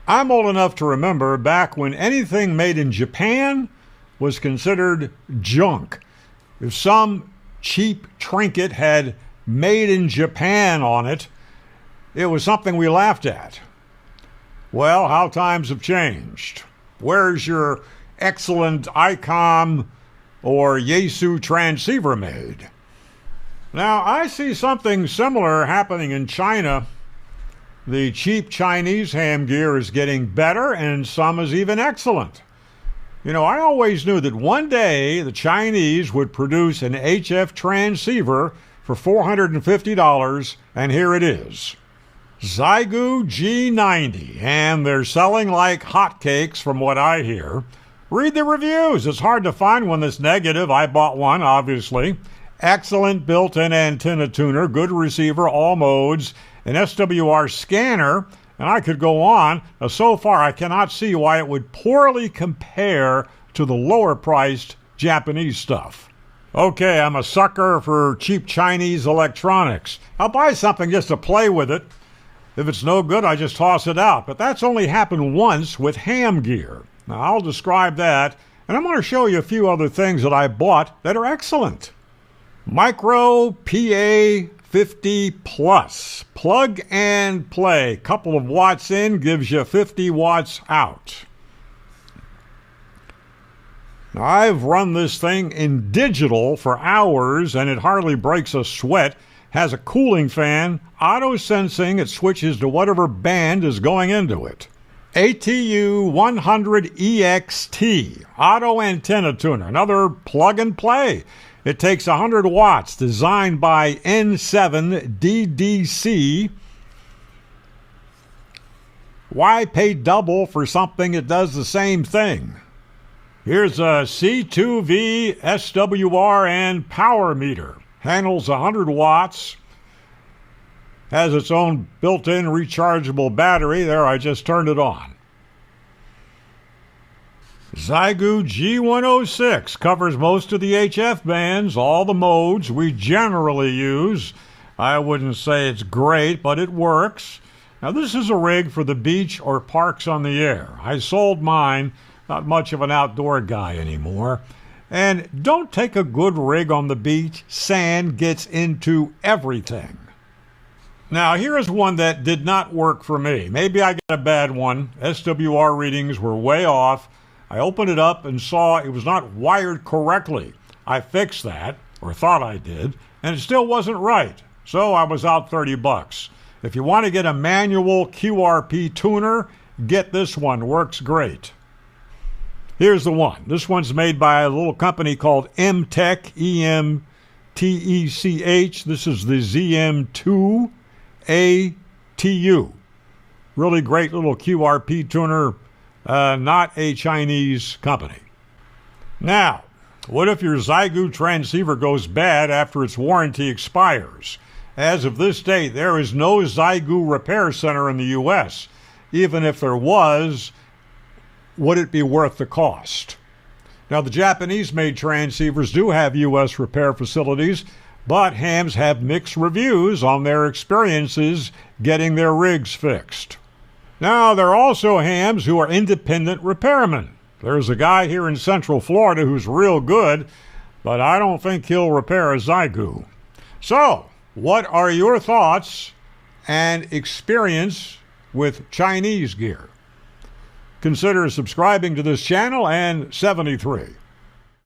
I'm old enough to remember back when anything made in Japan was considered junk. If some cheap trinket had made in Japan on it, it was something we laughed at. Well, how times have changed. Where's your excellent ICOM or Yaesu transceiver made? Now, I see something similar happening in China. The cheap Chinese ham gear is getting better, and some is even excellent. You know, I always knew that one day the Chinese would produce an HF transceiver for $450, and here it is. Xiegu G90, and they're selling like hotcakes from what I hear. Read the reviews. It's hard to find one that's negative. I bought one, obviously. Excellent built-in antenna tuner, good receiver, all modes, an SWR scanner, and I could go on. So far, I cannot see why it would poorly compare to the lower-priced Japanese stuff. Okay, I'm a sucker for cheap Chinese electronics. I'll buy something just to play with it. If it's no good, I just toss it out. But that's only happened once with ham gear. Now, I'll describe that, and I'm going to show you a few other things that I bought that are excellent. Micro PA 50 Plus. Plug and play. Couple of watts in gives you 50 watts out. Now, I've run this thing in digital for hours, and it hardly breaks a sweat. Has a cooling fan, auto sensing, it switches to whatever band is going into it. ATU 100 EXT, auto antenna tuner, another plug and play. It takes 100 watts, designed by N7 DDC. Why pay double for something that does the same thing? Here's a C2V SWR and power meter. Handles 100 watts. Has its own built-in rechargeable battery. There, I just turned it on. Xiegu G106 covers most of the HF bands, all the modes we generally use. I wouldn't say it's great, but it works. Now, this is a rig for the beach or parks on the air. I sold mine. Not much of an outdoor guy anymore. And don't take a good rig on the beach. Sand gets into everything. Now, here is one that did not work for me. Maybe I got a bad one. SWR readings were way off. I opened it up and saw it was not wired correctly. I fixed that, or thought I did, and it still wasn't right. So I was out $30. If you want to get a manual QRP tuner, get this one. Works great. Here's the one. This one's made by a little company called Emtech, EMTECH. This is the ZM2ATU. Really great little QRP tuner, not a Chinese company. Now, what if your Xiegu transceiver goes bad after its warranty expires? As of this date, there is no Xiegu repair center in the U.S. Even if there was, would it be worth the cost? Now, the Japanese-made transceivers do have U.S. repair facilities, but hams have mixed reviews on their experiences getting their rigs fixed. Now, there are also hams who are independent repairmen. There's a guy here in Central Florida who's real good, but I don't think he'll repair a Xiegu. So, what are your thoughts and experience with Chinese gear? Consider subscribing to this channel and 73.